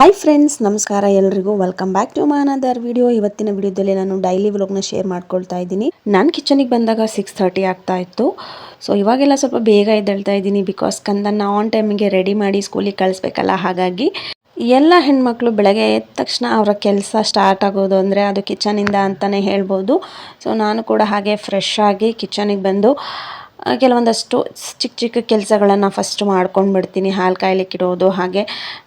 Hi friends, ನಮಸ್ಕಾರ ಎಲ್ರಿಗೂ. Welcome back to another video. ಇವತ್ತಿನ ವಿಡಿಯೋದಲ್ಲಿ ನಾನು ಡೈಲಿ ವ್ಲಾಗ್ನ ಶೇರ್ ಮಾಡ್ಕೊಳ್ತಾ ಇದ್ದೀನಿ. ನಾನು ಕಿಚನಿಗೆ ಬಂದಾಗ 6:30 ಆಗ್ತಾ ಇತ್ತು. ಸೊ ಇವಾಗೆಲ್ಲ ಸ್ವಲ್ಪ ಬೇಗ ಎದ್ದೇಳ್ತಾ ಇದ್ದೀನಿ, ಬಿಕಾಸ್ ಕಂದನ್ನ ಆನ್ ಟೈಮಿಗೆ ರೆಡಿ ಮಾಡಿ ಸ್ಕೂಲಿಗೆ ಕಳಿಸ್ಬೇಕಲ್ಲ. ಹಾಗಾಗಿ ಎಲ್ಲ ಹೆಣ್ಮಕ್ಳು ಬೆಳಗ್ಗೆ ಎದ್ದ ತಕ್ಷಣ ಅವರ ಕೆಲಸ ಸ್ಟಾರ್ಟ್ ಆಗೋದು ಅಂದರೆ ಅದು ಕಿಚನಿಂದ ಅಂತಲೇ ಹೇಳ್ಬೋದು. ಸೊ ನಾನು ಕೂಡ ಹಾಗೆ ಫ್ರೆಶ್ ಆಗಿ ಕಿಚನಿಗೆ ಬಂದು ಕೆಲವೊಂದಷ್ಟು ಚಿಕ್ಕ ಚಿಕ್ಕ ಕೆಲಸಗಳನ್ನು ಫಸ್ಟ್ ಮಾಡ್ಕೊಂಡು ಬಿಡ್ತೀನಿ. ಹಾಲು ಕಾಯ್ಲಿಕ್ಕೆ ಇಡೋದು, ಹಾಗೆ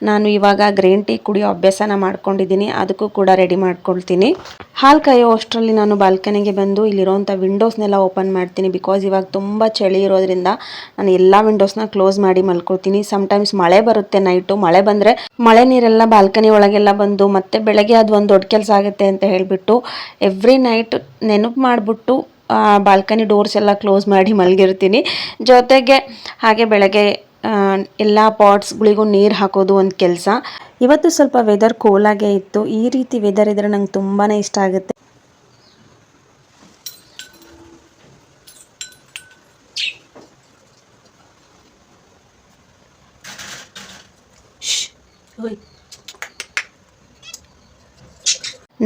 ನಾನು ಇವಾಗ ಗ್ರೀನ್ ಟೀ ಕುಡಿಯೋ ಅಭ್ಯಾಸನ ಮಾಡ್ಕೊಂಡಿದ್ದೀನಿ, ಅದಕ್ಕೂ ಕೂಡ ರೆಡಿ ಮಾಡ್ಕೊಳ್ತೀನಿ. ಹಾಲು ಕಾಯೋ ಅಷ್ಟರಲ್ಲಿ ನಾನು ಬಾಲ್ಕನಿಗೆ ಬಂದು ಇಲ್ಲಿರೋಂಥ ವಿಂಡೋಸ್ನೆಲ್ಲ ಓಪನ್ ಮಾಡ್ತೀನಿ. ಬಿಕಾಸ್ ಇವಾಗ ತುಂಬ ಚಳಿ ಇರೋದ್ರಿಂದ ನಾನು ಎಲ್ಲ ವಿಂಡೋಸ್ನ ಕ್ಲೋಸ್ ಮಾಡಿ ಮಲ್ಕೋತೀನಿ. ಸಮ್ಟೈಮ್ಸ್ ಮಳೆ ಬರುತ್ತೆ ನೈಟು. ಮಳೆ ಬಂದರೆ ಮಳೆ ನೀರೆಲ್ಲ ಬಾಲ್ಕನಿ ಒಳಗೆಲ್ಲ ಬಂದು ಮತ್ತೆ ಬೆಳಗ್ಗೆ ಅದು ಒಂದು ದೊಡ್ಡ ಕೆಲಸ ಆಗುತ್ತೆ ಅಂತ ಹೇಳಿಬಿಟ್ಟು ಎವ್ರಿ ನೈಟ್ ನೆನಪು ಮಾಡಿಬಿಟ್ಟು ಬಾಲ್ಕನಿ ಡೋರ್ಸ್ ಎಲ್ಲ ಕ್ಲೋಸ್ ಮಾಡಿ ಮಲಗಿರ್ತೀನಿ. ಜೊತೆಗೆ ಹಾಗೆ ಬೆಳಗ್ಗೆ ಎಲ್ಲ ಪಾಟ್ಸ್ಗಳಿಗೂ ನೀರು ಹಾಕೋದು ಒಂದು ಕೆಲಸ. ಇವತ್ತು ಸ್ವಲ್ಪ ವೆದರ್ ಕೂಲಾಗೇ ಇತ್ತು. ಈ ರೀತಿ ವೆದರ್ ಇದ್ರೆ ನಂಗೆ ತುಂಬಾ ಇಷ್ಟ ಆಗುತ್ತೆ.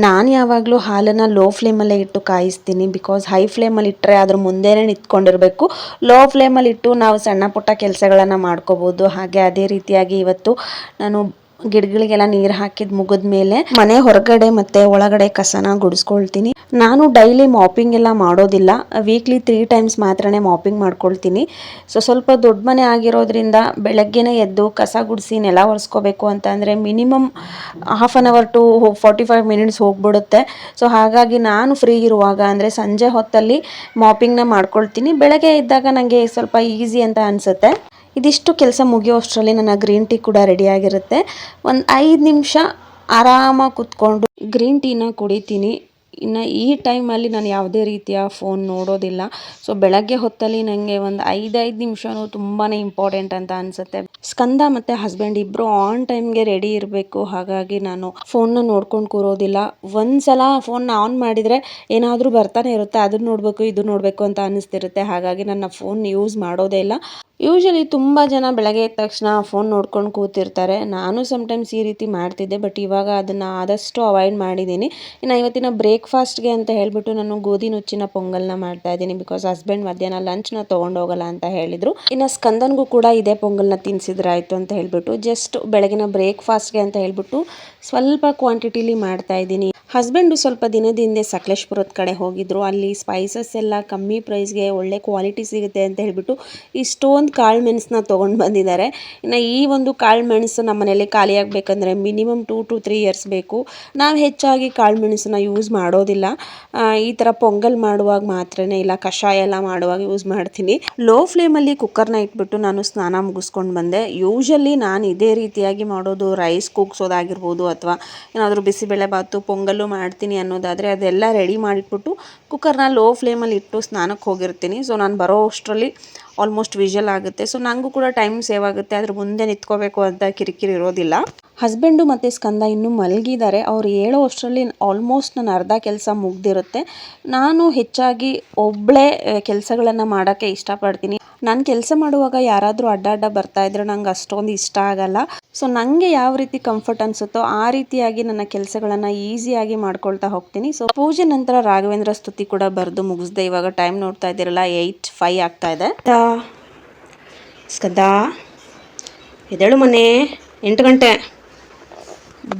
ನಾನು ಯಾವಾಗಲೂ ಹಾಲನ್ನು ಲೋ ಫ್ಲೇಮಲ್ಲೇ ಇಟ್ಟು ಕಾಯಿಸ್ತೀನಿ. ಬಿಕಾಸ್ ಹೈ ಫ್ಲೇಮಲ್ಲಿ ಇಟ್ಟರೆ ಅದ್ರ ಮುಂದೆನೇ ನಿಂತ್ಕೊಂಡಿರಬೇಕು. ಲೋ ಫ್ಲೇಮಲ್ಲಿ ಇಟ್ಟು ನಾವು ಸಣ್ಣ ಪುಟ್ಟ ಕೆಲಸಗಳನ್ನು ಮಾಡ್ಕೋಬೋದು. ಹಾಗೆ ಅದೇ ರೀತಿಯಾಗಿ ಇವತ್ತು ನಾನು ಗಿಡಗಳಿಗೆಲ್ಲ ನೀರು ಹಾಕಿದ ಮುಗಿದ ಮೇಲೆ ಮನೆ ಹೊರಗಡೆ ಮತ್ತು ಒಳಗಡೆ ಕಸನ ಗುಡಿಸ್ಕೊಳ್ತೀನಿ. ನಾನು ಡೈಲಿ ಮಾಪಿಂಗ್ ಎಲ್ಲ ಮಾಡೋದಿಲ್ಲ. ವೀಕ್ಲಿ 3 ಟೈಮ್ಸ್ ಮಾತ್ರನೇ ಮಾಪಿಂಗ್ ಮಾಡ್ಕೊಳ್ತೀನಿ. ಸೊ ಸ್ವಲ್ಪ ದೊಡ್ಡ ಮನೆ ಆಗಿರೋದ್ರಿಂದ ಬೆಳಗ್ಗೆನೇ ಎದ್ದು ಕಸ ಗುಡಿಸಿ ನೆಲ ಒರೆಸ್ಕೋಬೇಕು ಅಂತ ಅಂದರೆ minimum half an hour to 45 minutes ಹೋಗ್ಬಿಡುತ್ತೆ. ಸೊ ಹಾಗಾಗಿ ನಾನು ಫ್ರೀ ಇರುವಾಗ ಅಂದರೆ ಸಂಜೆ ಹೊತ್ತಲ್ಲಿ ಮಾಪಿಂಗ್ನ ಮಾಡ್ಕೊಳ್ತೀನಿ. ಬೆಳಗ್ಗೆ ಇದ್ದಾಗ ನನಗೆ ಸ್ವಲ್ಪ ಈಸಿ ಅಂತ ಅನಿಸುತ್ತೆ. ಇದಿಷ್ಟು ಕೆಲಸ ಮುಗಿಯೋ ಅಷ್ಟರಲ್ಲಿ ನನ್ನ ಗ್ರೀನ್ ಟೀ ಕೂಡ ರೆಡಿಯಾಗಿರುತ್ತೆ. ಒಂದು 5 ನಿಮಿಷ ಆರಾಮಾಗಿ ಕೂತ್ಕೊಂಡು ಗ್ರೀನ್ ಟೀನ ಕುಡಿತೀನಿ. ಇನ್ನು ಈ ಟೈಮಲ್ಲಿ ನಾನು ಯಾವುದೇ ರೀತಿಯ ಫೋನ್ ನೋಡೋದಿಲ್ಲ. ಸೊ ಬೆಳಗ್ಗೆ ಹೊತ್ತಲ್ಲಿ ನನಗೆ ಒಂದು 5 ನಿಮಿಷವೂ ತುಂಬಾ ಇಂಪಾರ್ಟೆಂಟ್ ಅಂತ ಅನಿಸುತ್ತೆ. ಸ್ಕಂದ ಮತ್ತು ಹಸ್ಬೆಂಡ್ ಇಬ್ಬರು ಆನ್ ಟೈಮ್ಗೆ ರೆಡಿ ಇರಬೇಕು. ಹಾಗಾಗಿ ನಾನು ಫೋನ್ನ ನೋಡ್ಕೊಂಡು ಕೂರೋದಿಲ್ಲ. ಒಂದ್ಸಲ ಫೋನ್ನ ಆನ್ ಮಾಡಿದರೆ ಏನಾದರೂ ಬರ್ತಾನೆ ಇರುತ್ತೆ. ಅದನ್ನು ನೋಡಬೇಕು ಇದು ನೋಡಬೇಕು ಅಂತ ಅನ್ನಿಸ್ತಿರುತ್ತೆ. ಹಾಗಾಗಿ ನನ್ನ ಫೋನ್ ಯೂಸ್ ಮಾಡೋದೇ ಇಲ್ಲ. ಯೂಶಲಿ ತುಂಬ ಜನ ಬೆಳಗ್ಗೆ ಎದ್ದ ತಕ್ಷಣ ಫೋನ್ ನೋಡ್ಕೊಂಡು ಕೂತಿರ್ತಾರೆ. ನಾನು ಸಮ್ಟೈಮ್ಸ್ ಈ ರೀತಿ ಮಾಡ್ತಿದ್ದೆ, ಬಟ್ ಇವಾಗ ಅದನ್ನು ಆದಷ್ಟು ಅವಾಯ್ಡ್ ಮಾಡಿದ್ದೀನಿ. ಇನ್ನು ಇವತ್ತಿನ ಬ್ರೇಕ್ಫಾಸ್ಟ್ಗೆ ಅಂತ ಹೇಳಿಬಿಟ್ಟು ನಾನು ಗೋಧಿ ನುಚ್ಚಿನ ಪೊಂಗಲ್ನ ಮಾಡ್ತಾ ಇದ್ದೀನಿ. ಬಿಕಾಸ್ ಹಸ್ಬೆಂಡ್ ಮಧ್ಯಾಹ್ನ ಲಂಚ್ನ ತೊಗೊಂಡೋಗಲ್ಲ ಅಂತ ಹೇಳಿದರು. ಇನ್ನು ಸ್ಕಂದನ್ಗೂ ಕೂಡ ಇದೇ ಪೊಂಗಲ್ನ ತಿನ್ನಿಸಿದ್ರಾಯ್ತು ಅಂತ ಹೇಳಿಬಿಟ್ಟು ಜಸ್ಟ್ ಬೆಳಗಿನ ಬ್ರೇಕ್ಫಾಸ್ಟ್ಗೆ ಅಂತ ಹೇಳಿಬಿಟ್ಟು ಸ್ವಲ್ಪ ಕ್ವಾಂಟಿಟಿಲಿ ಮಾಡ್ತಾ ಇದ್ದೀನಿ. ಹಸ್ಬೆಂಡು ಸ್ವಲ್ಪ ದಿನದ ಹಿಂದೆ ಸಕಲೇಶ್ಪುರದ ಕಡೆ ಹೋಗಿದ್ರು. ಅಲ್ಲಿ ಸ್ಪೈಸಸ್ ಎಲ್ಲ ಕಮ್ಮಿ ಪ್ರೈಸ್ಗೆ ಒಳ್ಳೆ ಕ್ವಾಲಿಟಿ ಸಿಗುತ್ತೆ ಅಂತ ಹೇಳಿಬಿಟ್ಟು ಇಷ್ಟೊಂದು ಕಾಳು ಮೆಣಸನ್ನ ತೊಗೊಂಡು ಬಂದಿದ್ದಾರೆ. ಇನ್ನು ಈ ಒಂದು ಕಾಳು ಮೆಣಸು ನಮ್ಮ ಮನೇಲಿ ಖಾಲಿ ಆಗಬೇಕಂದ್ರೆ ಮಿನಿಮಮ್ 2 to 3 ಇಯರ್ಸ್ ಬೇಕು. ನಾವು ಹೆಚ್ಚಾಗಿ ಕಾಳು ಮೆಣಸನ್ನ ಯೂಸ್ ಮಾಡೋದಿಲ್ಲ. ಈ ಥರ ಪೊಂಗಲ್ ಮಾಡುವಾಗ ಮಾತ್ರನೇ, ಇಲ್ಲ ಕಷಾಯ ಎಲ್ಲ ಮಾಡುವಾಗ ಯೂಸ್ ಮಾಡ್ತೀನಿ. ಲೋ ಫ್ಲೇಮಲ್ಲಿ ಕುಕ್ಕರ್ನ ಇಟ್ಬಿಟ್ಟು ನಾನು ಸ್ನಾನ ಮುಗಿಸ್ಕೊಂಡು ಬಂದೆ. ಯೂಶಲಿ ನಾನು ಇದೇ ರೀತಿಯಾಗಿ ಮಾಡೋದು. ರೈಸ್ ಕೂಗ್ಸೋದಾಗಿರ್ಬೋದು ಅಥವಾ ಏನಾದರೂ ಬಿಸಿಬೇಳೆ ಬಾತು ಪೊಂಗಲ್ಲು ಮಾಡ್ತೀನಿ ಅನ್ನೋದಾದರೆ ಅದೆಲ್ಲ ರೆಡಿ ಮಾಡಿಟ್ಬಿಟ್ಟು ಕುಕ್ಕರ್ನ ಲೋ ಫ್ಲೇಮಲ್ಲಿ ಇಟ್ಟು ಸ್ನಾನಕ್ಕೆ ಹೋಗಿರ್ತೀನಿ. ಸೊ ನಾನು ಬರೋ ಅಷ್ಟರಲ್ಲಿ ಆಲ್ಮೋಸ್ಟ್ ವಿಷಲ್ ಆಗುತ್ತೆ. ಸೊ ನನಗೂ ಕೂಡ ಟೈಮ್ ಸೇವ್ ಆಗುತ್ತೆ. ಅದ್ರ ಮುಂದೆ ನಿಂತ್ಕೋಬೇಕು ಅಂತ ಕಿರಿಕಿರಿ ಇರೋದಿಲ್ಲ. ಹಸ್ಬೆಂಡು ಮತ್ತು ಸ್ಕಂದ ಇನ್ನೂ ಮಲಗಿದ್ದಾರೆ. ಅವ್ರು ಹೇಳೋ ಅಷ್ಟರಲ್ಲಿ ಆಲ್ಮೋಸ್ಟ್ ನನ್ನ ಅರ್ಧ ಕೆಲಸ ಮುಗ್ದಿರುತ್ತೆ. ನಾನು ಹೆಚ್ಚಾಗಿ ಒಬ್ಬಳೇ ಕೆಲಸಗಳನ್ನು ಮಾಡೋಕ್ಕೆ ಇಷ್ಟಪಡ್ತೀನಿ. ನಾನು ಕೆಲಸ ಮಾಡುವಾಗ ಯಾರಾದರೂ ಅಡ್ಡ ಬರ್ತಾಯಿದ್ರೆ ನಂಗೆ ಅಷ್ಟೊಂದು ಇಷ್ಟ ಆಗಲ್ಲ. ಸೊ ನನಗೆ ಯಾವ ರೀತಿ ಕಂಫರ್ಟ್ ಅನಿಸುತ್ತೋ ಆ ರೀತಿಯಾಗಿ ನನ್ನ ಕೆಲಸಗಳನ್ನು ಈಸಿಯಾಗಿ ಮಾಡ್ಕೊಳ್ತಾ ಹೋಗ್ತೀನಿ. ಸೊ ಪೂಜೆ ನಂತರ ರಾಘವೇಂದ್ರ ಸ್ತುತಿ ಕೂಡ ಬರೆದು ಮುಗಿಸ್ದೆ. ಇವಾಗ ಟೈಮ್ ನೋಡ್ತಾ ಇದ್ದೀರಲ್ಲ 8:05 ಆಗ್ತಾ ಇದೆ. ಸ್ಕಂದ ಎದ್ದೇಳು ಮನೆ, 8 ಗಂಟೆ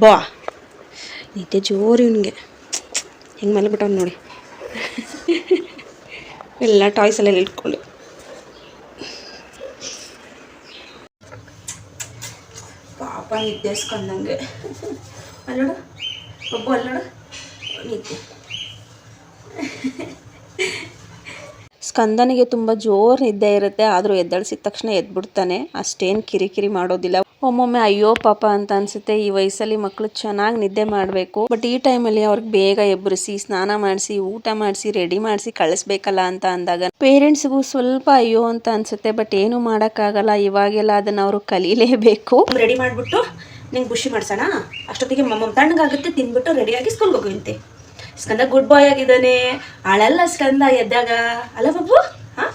ಬಾ. ನಿದ್ದೆ ಜೋರು ಇವನಿಗೆ. ಹೆಂಗೆ ಮಲಗ್ಬಿಟ್ಟವ್ನು ನೋಡಿ. ಎಲ್ಲ ಟಾಯ್ಸ್ ಎಲ್ಲ ಇಟ್ಕೊಂಡು ಪಾಪ ನಿದ್ದೆ ಸ್ಕಂದಂಗೆ. ಅಲ್ಲೋಡು ಒಬ್ಬ, ಅಲ್ಲೋಡು ನಿದ್ದೆ. ಸ್ಕಂದನಿಗೆ ತುಂಬ ಜೋರು ನಿದ್ದೆ ಇರುತ್ತೆ. ಆದರೂ ಎದ್ದೇಳಿಸಿದ ತಕ್ಷಣ ಎದ್ಬಿಡ್ತಾನೆ. ಅಷ್ಟೇನು ಕಿರಿಕಿರಿ ಮಾಡೋದಿಲ್ಲ. ಒಮ್ಮೊಮ್ಮೆ ಅಯ್ಯೋ ಪಾಪ ಅಂತ ಅನಿಸುತ್ತೆ. ಈ ವಯಸ್ಸಲ್ಲಿ ಮಕ್ಕಳು ಚೆನ್ನಾಗಿ ನಿದ್ದೆ ಮಾಡಬೇಕು, ಬಟ್ ಈ ಟೈಮಲ್ಲಿ ಅವ್ರಿಗೆ ಬೇಗ ಎಬ್ಬರಿಸಿ ಸ್ನಾನ ಮಾಡಿಸಿ ಊಟ ಮಾಡಿಸಿ ರೆಡಿ ಮಾಡಿಸಿ ಕಳಿಸ್ಬೇಕಲ್ಲ ಅಂತ ಅಂದಾಗ ಪೇರೆಂಟ್ಸ್ಗೂ ಸ್ವಲ್ಪ ಅಯ್ಯೋ ಅಂತ ಅನಿಸುತ್ತೆ. ಬಟ್ ಏನು ಮಾಡೋಕ್ಕಾಗಲ್ಲ. ಇವಾಗೆಲ್ಲ ಅದನ್ನು ಅವರು ಕಲೀಲೇಬೇಕು. ರೆಡಿ ಮಾಡಿಬಿಟ್ಟು ನಿಂಗೆ ಖುಷಿ ಮಾಡ್ಸೋಣ. ಅಷ್ಟೊತ್ತಿಗೆ ತಣ್ಣಗಾಗುತ್ತೆ, ತಿಂದ್ಬಿಟ್ಟು ರೆಡಿಯಾಗಿ ಸ್ಕೂಲ್ಗೆ ಹೋಗುವಂತೆ. ಸ್ಕಂದ ಗುಡ್ ಬಾಯ್ ಆಗಿದ್ದಾನೆ. ಅಳಲ್ಲ ಸ್ಕಂದ ಎದ್ದಾಗ. ಅಲ್ಲ ಬಾಬು, ಹಾಂ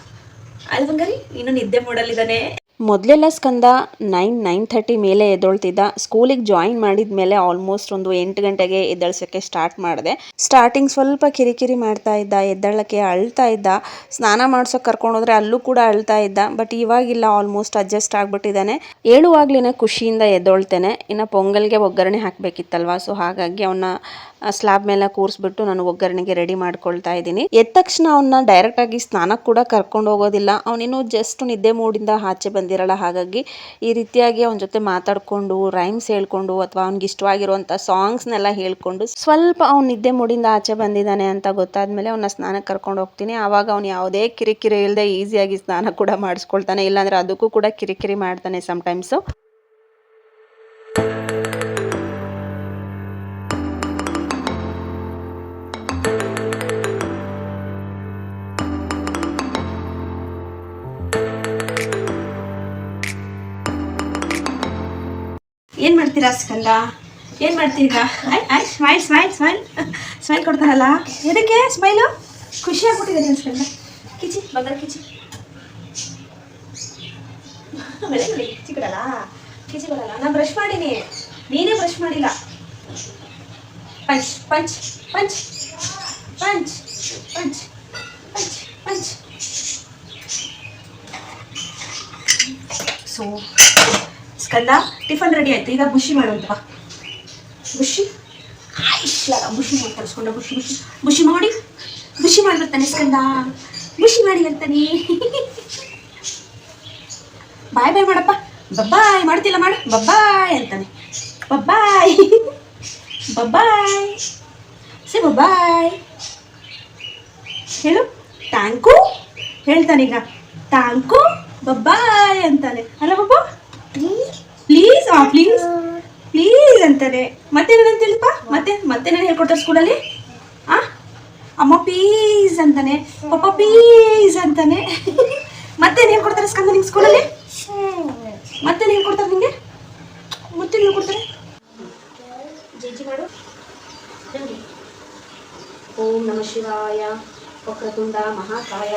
ಅಲ್ಲ ಬಂಗಾರಿ, ಇನ್ನು ನಿದ್ದೆ ಮಾಡಲಿದ್ದಾನೆ. ಮೊದಲೆಲ್ಲ ಸ್ಕಂದ 9:30 ಮೇಲೆ ಎದ್ದೊಳ್ತಿದ್ದ. ಸ್ಕೂಲಿಗೆ ಜಾಯಿನ್ ಮಾಡಿದ ಮೇಲೆ ಆಲ್ಮೋಸ್ಟ್ ಒಂದು 8 ಗಂಟೆಗೆ ಎದ್ದೇಳ್ಸೋಕ್ಕೆ ಸ್ಟಾರ್ಟ್ ಮಾಡಿದೆ. ಸ್ಟಾರ್ಟಿಂಗ್ ಸ್ವಲ್ಪ ಕಿರಿಕಿರಿ ಮಾಡ್ತಾ ಇದ್ದ, ಎದ್ದೇಳಕ್ಕೆ ಅಳ್ತಾ ಇದ್ದ. ಸ್ನಾನ ಮಾಡ್ಸೋಕೆ ಕರ್ಕೊಂಡೋದ್ರೆ ಅಲ್ಲೂ ಕೂಡ ಅಳ್ತಾ ಇದ್ದ. ಬಟ್ ಇವಾಗಿಲ್ಲ, ಆಲ್ಮೋಸ್ಟ್ ಅಡ್ಜಸ್ಟ್ ಆಗ್ಬಿಟ್ಟಿದ್ದಾನೆ. ಏಳುವಾಗ್ಲೇ ಖುಷಿಯಿಂದ ಎದ್ದೊಳ್ತೇನೆ. ಇನ್ನು ಪೊಂಗಲ್ಗೆ ಒಗ್ಗರಣೆ ಹಾಕಬೇಕಿತ್ತಲ್ವಾ, ಸೊ ಹಾಗಾಗಿ ಅವನ್ನ ಸ್ಲ್ಯಾಬ್ ಮೇಲೆ ಕೂರಿಸ್ಬಿಟ್ಟು ನಾನು ಒಗ್ಗರಣೆಗೆ ರೆಡಿ ಮಾಡ್ಕೊಳ್ತಾ ಇದ್ದೀನಿ. ಎದ್ದ ತಕ್ಷಣ ಅವನ್ನ ಡೈರೆಕ್ಟಾಗಿ ಸ್ನಾನಕ್ಕೆ ಕೂಡ ಕರ್ಕೊಂಡು ಹೋಗೋದಿಲ್ಲ. ಅವನೇನು ಜಸ್ಟ್ ನಿದ್ದೆ ಮೂಡಿಂದ ಆಚೆ ಬಂದಿರಲ್ಲ. ಹಾಗಾಗಿ ಈ ರೀತಿಯಾಗಿ ಅವನ ಜೊತೆ ಮಾತಾಡಿಕೊಂಡು, ರೈಮ್ಸ್ ಹೇಳ್ಕೊಂಡು, ಅಥವಾ ಅವ್ನಿಗೆ ಇಷ್ಟವಾಗಿರುವಂಥ ಸಾಂಗ್ಸ್ನೆಲ್ಲ ಹೇಳ್ಕೊಂಡು ಸ್ವಲ್ಪ ಅವ್ನು ನಿದ್ದೆ ಮೂಡಿಂದ ಆಚೆ ಬಂದಿದ್ದಾನೆ ಅಂತ ಗೊತ್ತಾದ್ಮೇಲೆ ಅವನ್ನ ಸ್ನಾನಕ್ಕೆ ಕರ್ಕೊಂಡು ಹೋಗ್ತೀನಿ. ಆವಾಗ ಅವ್ನು ಯಾವುದೇ ಕಿರಿಕಿರಿ ಇಲ್ಲದೆ ಈಸಿಯಾಗಿ ಸ್ನಾನ ಕೂಡ ಮಾಡಿಸ್ಕೊಳ್ತಾನೆ. ಇಲ್ಲಾಂದರೆ ಅದಕ್ಕೂ ಕೂಡ ಕಿರಿಕಿರಿ ಮಾಡ್ತಾನೆ ಸಮ್ಟೈಮ್ಸು. ಏನು ಮಾಡ್ತೀರಾ ಸ್ಕಂದ? ಏನು ಮಾಡ್ತೀರಾ? ಸ್ಮೈಲ್ ಸ್ಮೈಲ್ ಸ್ಮೈಲ್ ಸ್ಮೈಲ್ ಕೊಡ್ತಾರಲ್ಲ, ಎದಕ್ಕೆ ಸ್ಮೈಲು? ಖುಷಿ ಆಗ್ಬಿಟ್ಟಿದೆ ಸ್ಕಂದ. ಕಿಚಿ ಬಂಗಾರ ಕಿಚಿ ಕಿಚಿ ಕೊಡಲ್ಲ, ಕಿಚಿ ಕೊಡಲ್ಲ. ನಾನು ಬ್ರಷ್ ಮಾಡೀನಿ, ನೀನೇ ಬ್ರಷ್ ಮಾಡಿಲ್ಲ. Punch punch punch punch punch punch punch. So Skanda, tiffin ready ಆಯ್ತು. ಈಗ ಬುಷಿ ಮಾಡುವಂತ. ಬುಷಿ ಇಷ್ಟಲಾಗ ಬುಷಿ ಮಾಡಿ ತರಿಸ್ಕೊಂಡ. ಬುಷಿ ಬುಷಿ ಬುಷಿ ಮಾಡಿ, ಬುಷಿ ಮಾಡಿ ಬರ್ತಾನೆ ಸ್ಕಂದ. ಬುಷಿ ಮಾಡಿ ಬರ್ತಾನೆ. ಬಾಯ್ ಬಾಯ್ ಮಾಡಪ್ಪ. ಬಬ್ಬಾಯ್ ಮಾಡ್ತಿಲ್ಲ, ಮಾಡು ಬಬ್ಬಾಯ್ ಅಂತಾನೆ. ಬಬ್ಬಾಯ್ ಬಬ್ಬಾಯ್ ಸೇ ಬಬ್ಬಾಯ್ ಹೇಳು. ಟ್ಯಾಂಕು ಹೇಳ್ತಾನೀಗ. ಟ್ಯಾಂಕು ಬಬ್ಬಾಯ್ ಅಂತಾನೆ. ಅಲ್ಲ ಬಬ್ಬ, ಪ್ಲೀಸ್ ಪ್ಲೀಸ್ ಪ್ಲೀಸ್ ಅಂತಾನೆ. ಮತ್ತೇನಂತ ಹೇಳಿಪ್ಪ? ಮತ್ತೆ ನಾನು ಹೇಳ್ಕೊಡ್ತಾರೆ ಸ್ಕೂಲಲ್ಲಿ. ಅಮ್ಮ ಪ್ಲೀಸ್ ಅಂತಾನೆ, ಪಪ್ಪ ಪ್ಲೀಸ್ ಅಂತಾನೆ. ಮತ್ತೇನು ಹೇಳ್ಕೊಡ್ತಾರೆ ಸ್ಕಂದ ನಿಂಗೆ ಸ್ಕೂಲಲ್ಲಿ? ಮತ್ತೇನು ಹೇಳ್ಕೊಡ್ತಾರೆ ನಿಂಗೆ? ಮತ್ತೇನು ಹೇಳ್ಕೊಡ್ತಾರೆ? ಜಿ ಮಾಡು. ಓಂ ನಮಃ ಶಿವಾಯ. ವಕ್ರತುಂಡ ಮಹಾಕಾಯ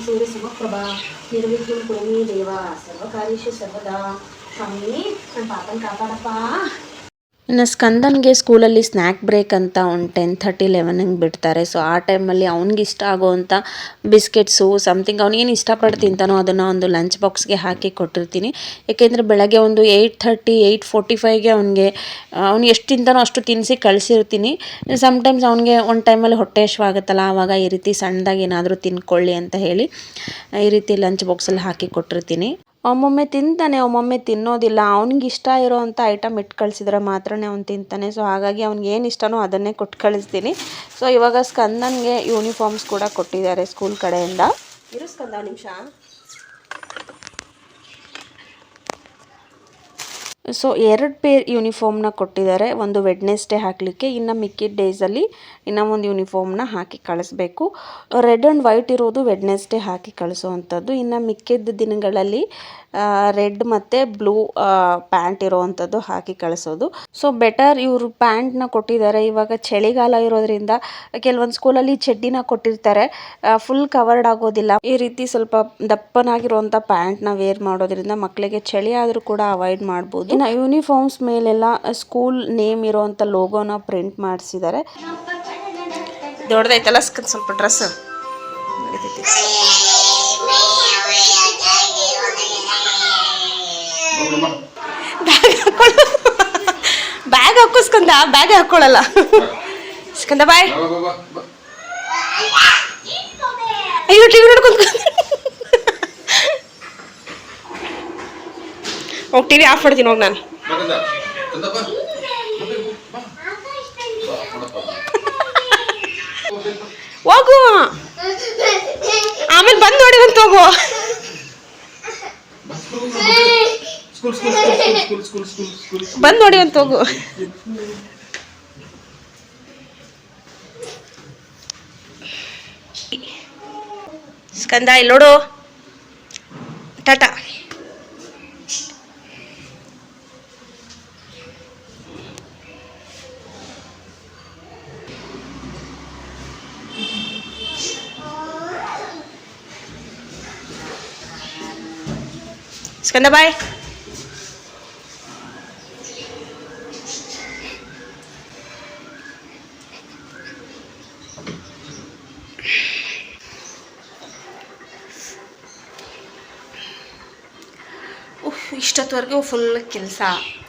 ಸೂರ್ಯ ಸಮಪ್ರಭಾ ನಿರ್ವಿಘ್ನಂ ಕುರು ಮೇ ದೇವ ಸರ್ವಕಾರ್ಯೇಷು ಸರ್ವದಾ. ಸ್ವಾಮಿ ನನ್ನ ಪಾಪನ ಕಾಪಾಡಪ್ಪ. ಇನ್ನು ಸ್ಕಂದನ್ಗೆ ಸ್ಕೂಲಲ್ಲಿ ಸ್ನ್ಯಾಕ್ ಬ್ರೇಕ್ ಅಂತ ಒಂದು 10:30, 11 ಬಿಡ್ತಾರೆ. ಸೊ ಆ ಟೈಮಲ್ಲಿ ಅವ್ನಿಗೆ ಇಷ್ಟ ಆಗೋವಂಥ ಬಿಸ್ಕೆಟ್ಸು ಸಮಥಿಂಗ್ ಅವನೇನು ಇಷ್ಟಪಟ್ಟು ತಿಂತಾನೋ ಅದನ್ನು ಒಂದು ಲಂಚ್ ಬಾಕ್ಸ್ಗೆ ಹಾಕಿ ಕೊಟ್ಟಿರ್ತೀನಿ. ಏಕೆಂದರೆ ಬೆಳಗ್ಗೆ ಒಂದು 8:30, 8:45ಗೆ ಅವ್ನು ಎಷ್ಟು ತಿಂತಾನೋ ಅಷ್ಟು ತಿನ್ನಿಸಿ ಕಳಿಸಿರ್ತೀನಿ. ಸಮ್ಟೈಮ್ಸ್ ಅವ್ನಿಗೆ ಒಂದು ಟೈಮಲ್ಲಿ ಹೊಟ್ಟೆ ಹಶ್ವಾಗುತ್ತಲ್ಲ, ಆವಾಗ ಈ ರೀತಿ ಸಣ್ಣದಾಗಿ ಏನಾದರೂ ತಿನ್ಕೊಳ್ಳಿ ಅಂತ ಹೇಳಿ ಈ ರೀತಿ ಲಂಚ್ ಬಾಕ್ಸಲ್ಲಿ ಹಾಕಿ ಕೊಟ್ಟಿರ್ತೀನಿ. ಒಮ್ಮೊಮ್ಮೆ ತಿಂತಾನೆ, ಒಮ್ಮೊಮ್ಮೆ ತಿನ್ನೋದಿಲ್ಲ. ಅವ್ನಿಗೆ ಇಷ್ಟ ಇರೋವಂಥ ಐಟಮ್ ಇಟ್ಟು ಕಳಿಸಿದ್ರೆ ಮಾತ್ರನೇ ಅವ್ನು ತಿಂತಾನೆ. ಸೊ ಹಾಗಾಗಿ ಅವ್ನಿಗೆ ಏನು ಇಷ್ಟನೋ ಅದನ್ನೇ ಕೊಟ್ಟು ಕಳಿಸ್ತೀನಿ. ಸೊ ಇವಾಗ ಸ್ಕಂದನ್ಗೆ ಯೂನಿಫಾರ್ಮ್ಸ್ ಕೂಡ ಕೊಟ್ಟಿದ್ದಾರೆ ಸ್ಕೂಲ್ ಕಡೆಯಿಂದ. ಇರು ಸ್ಕಂದ ನಿಮಿಷ. ಸೊ 2 ಪೇರ್ ಯೂನಿಫಾರ್ಮ್ನ ಕೊಟ್ಟಿದ್ದಾರೆ. ಒಂದು ವೆಡ್ನೆಸ್ಡೇ ಹಾಕಲಿಕ್ಕೆ, ಇನ್ನು ಮಿಕ್ಕಿದ ಡೇಸಲ್ಲಿ ಇನ್ನೂ ಒಂದು ಯೂನಿಫಾರ್ಮ್ನ ಹಾಕಿ ಕಳಿಸ್ಬೇಕು. ರೆಡ್ ಆ್ಯಂಡ್ ವೈಟ್ ಇರೋದು ವೆಡ್ನೆಸ್ಡೇ ಹಾಕಿ ಕಳಿಸೋವಂಥದ್ದು. ಇನ್ನು ಮಿಕ್ಕಿದ ದಿನಗಳಲ್ಲಿ ರೆಡ್ ಮತ್ತು ಬ್ಲೂ ಪ್ಯಾಂಟ್ ಇರೋವಂಥದ್ದು ಹಾಕಿ ಕಳಿಸೋದು. ಸೊ ಬೆಟರ್ ಇವರು ಪ್ಯಾಂಟ್ನ ಕೊಟ್ಟಿದ್ದಾರೆ. ಇವಾಗ ಚಳಿಗಾಲ ಇರೋದ್ರಿಂದ ಕೆಲವೊಂದು ಸ್ಕೂಲಲ್ಲಿ ಚಡ್ಡಿನ ಕೊಟ್ಟಿರ್ತಾರೆ, ಫುಲ್ ಕವರ್ಡ್ ಆಗೋದಿಲ್ಲ. ಈ ರೀತಿ ಸ್ವಲ್ಪ ದಪ್ಪನಾಗಿರುವಂಥ ಪ್ಯಾಂಟ್ನ ವೇರ್ ಮಾಡೋದ್ರಿಂದ ಮಕ್ಕಳಿಗೆ ಚಳಿ ಆದರೂ ಕೂಡ ಅವಾಯ್ಡ್ ಮಾಡ್ಬೋದು. ಇನ್ನು ಯೂನಿಫಾರ್ಮ್ಸ್ ಮೇಲೆಲ್ಲ ಸ್ಕೂಲ್ ನೇಮ್ ಇರೋವಂಥ ಲೋಗೋನ ಪ್ರಿಂಟ್ ಮಾಡಿಸಿದ್ದಾರೆ. ದೊಡ್ಡದೈತಲ್ಲ ಸ್ವಲ್ಪ ಡ್ರೆಸ್. ಬ್ಯಾಗ್ ಹಾಕೋಸ್ಕಂದ, ಬ್ಯಾಗ್ ಹಾಕೊಳ್ಳಲ್ಲ ಸ್ಕಂದ. ಬಾಯ್. ಅಯ್ಯೋ ಟಿವಿ ನೋಡ್ಕೊಂತ ಹೋಗಿ ಟಿವಿ ಆಫ್ ಮಾಡ್ತೀನಿ. ಹೋಗಿ ನಾನು ಹೋಗು, ಆಮೇಲೆ ಬಂದು ನೋಡಿ ಅಂತ ಹೋಗು. ಬಂದು ನೋಡಿ ಅಂತ ಹೋಗು. ಸ್ಕಂದ ಇಲ್ಲಿ ನೋಡು. ಟಾಟಾ. ಸ್ಕಂದ ಬಾಯ್. ಇಷ್ಟೊತ್ತವರೆಗೂ ಫುಲ್ ಕೆಲಸ,